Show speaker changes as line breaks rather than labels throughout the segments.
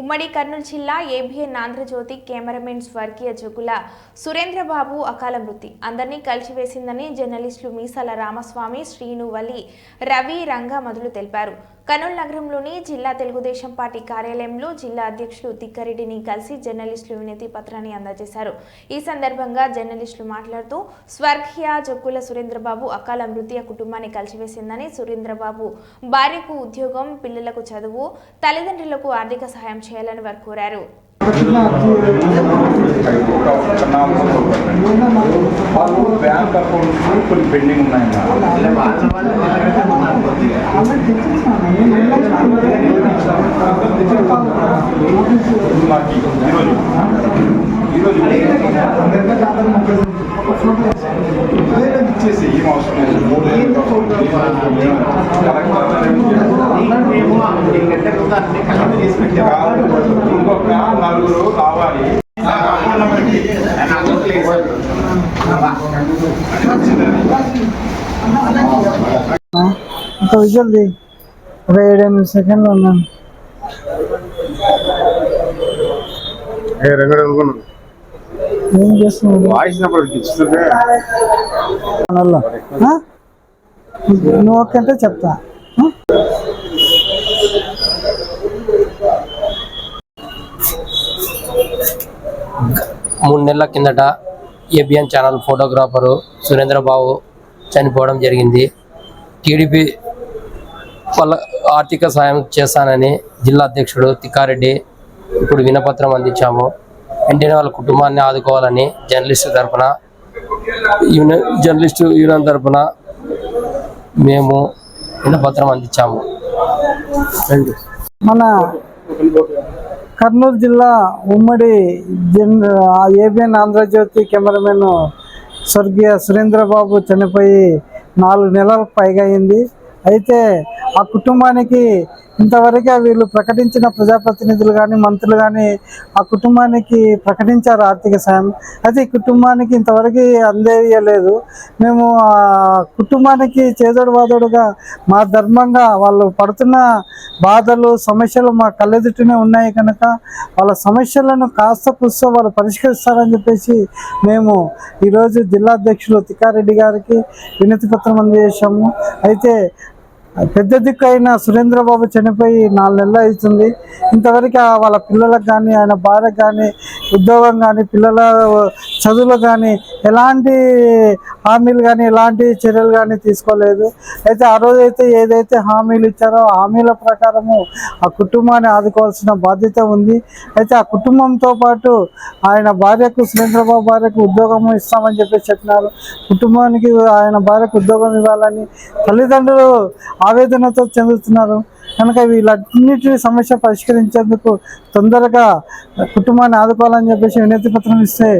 ఉమ్మడి కర్నూలు జిల్లా ABN Andhra Jyothi cameraman స్వర్గీయ జగ్గుల సురేంద్రబాబు అకాల మృతి అందరినీ కలిసివేసిందని జర్నలిస్టులు మీసాల రామస్వామి, శ్రీను వల్లి, రవి, రంగా మొదలు తెలిపారు. కర్నూలు నగరంలోని జిల్లా తెలుగుదేశం పార్టీ కార్యాలయంలో జిల్లా అధ్యక్షులు తిక్కారెడ్డిని కలిసి జర్నలిస్టులు వినతి పత్రాన్ని అందజేశారు. ఈ సందర్భంగా జర్నలిస్టులు మాట్లాడుతూ స్వర్గీయ జగ్గుల సురేంద్రబాబు అకాల మృతి కుటుంబాన్ని కలిసివేసిందని, సురేంద్రబాబు భార్యకు ఉద్యోగం, పిల్లలకు చదువు, తల్లిదండ్రులకు ఆర్థిక సహాయం చేయాలని వారు కోరారు.
బ్యాంక్ అకౌంట్స్ కొన్ని పెండింగ్ ఉన్నాయన్నా ఇచ్చేసి ఏం అవసరం లేదు. ఇంకొక నలుగురు కావాలి.
ఇంకా విజువల్ది ఒక 7-8 సెకండ్లు ఉన్నాను. ఏం చేస్తున్నావు? నువ్వు ఒక్కంటే చెప్తా.
మూడు నెలల కిందట ఏబిఎన్ ఛానల్ ఫోటోగ్రాఫరు సురేంద్రబాబు చనిపోవడం జరిగింది. టీడీపీ వాళ్ళ ఆర్థిక సాయం చేస్తానని జిల్లా అధ్యక్షుడు తిక్కారెడ్డి ఇప్పుడు వినపత్రం అందించాము. వెంటనే వాళ్ళ కుటుంబాన్ని ఆదుకోవాలని జర్నలిస్టు యూనియన్ తరఫున మేము వినపత్రం అందించాము.
మన కర్నూలు జిల్లా ఉమ్మడి ఏబిఎన్ ఆంధ్రజ్యోతి కెమెరామెన్ స్వర్గీయ సురేంద్రబాబు చనిపోయి 4 నెలలకు పైగా అయింది. అయితే ఆ కుటుంబానికి ఇంతవరకు వీళ్ళు ప్రకటించిన ప్రజాప్రతినిధులు కానీ, మంత్రులు కానీ ఆ కుటుంబానికి ప్రకటించారు ఆర్థిక సాయం. అయితే ఈ కుటుంబానికి ఇంతవరకు అందేయలేదు. మేము ఆ కుటుంబానికి చేదోడు వాదోడుగా మా ధర్మంగా వాళ్ళు పడుతున్న బాధలు, సమస్యలు మా కళ్ళెదుటనే ఉన్నాయి కనుక వాళ్ళ సమస్యలను కాస్త కూస్తో వాళ్ళు పరిష్కరిస్తారని చెప్పేసి మేము ఈరోజు జిల్లా అధ్యక్షులు తిక్కారెడ్డి గారికి వినతి పత్రం అందజేశాము. అయితే పెద్ద దిక్కు అయిన సురేంద్రబాబు చనిపోయి 4 నెలలు అవుతుంది. ఇంతవరకు వాళ్ళ పిల్లలకు కానీ, ఆయన భార్యకు కానీ ఉద్యోగం కానీ, పిల్లల చదువులు కానీ ఎలాంటి హామీలు కానీ, ఎలాంటి చర్యలు కానీ తీసుకోలేదు. అయితే ఆ రోజు అయితే ఏదైతే హామీలు ఇచ్చారో ఆ హామీల ప్రకారము ఆ కుటుంబాన్ని ఆదుకోవాల్సిన బాధ్యత ఉంది. అయితే ఆ కుటుంబంతో పాటు ఆయన భార్యకు, సురేంద్రబాబు భార్యకు ఉద్యోగం ఇస్తామని చెప్పినారు. కుటుంబానికి ఆయన భార్యకు ఉద్యోగం ఇవ్వాలని తల్లిదండ్రులు ఆవేదనతో చెందుతున్నారు కనుక వీళ్ళన్నిటి సమస్య పరిష్కరించేందుకు తొందరగా కుటుంబాన్ని ఆదుకోవాలని చెప్పేసి వినతి పత్రం ఇస్తే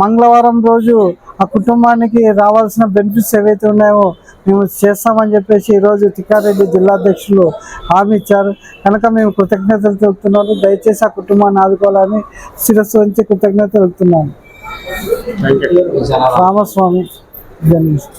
మంగళవారం రోజు ఆ కుటుంబానికి రావాల్సిన బెనిఫిట్స్ ఏవైతే ఉన్నాయో మేము చేస్తామని చెప్పేసి ఈరోజు తిక్కారెడ్డి జిల్లా అధ్యక్షులు హామీ ఇచ్చారు కనుక మేము కృతజ్ఞతలు తెలుపుతున్నాము. దయచేసి ఆ కుటుంబాన్ని ఆదుకోవాలని శిరస్సు వంచి కృతజ్ఞతలు తెలుపుతున్నాము. రామస్వామి జర్నలిస్ట్.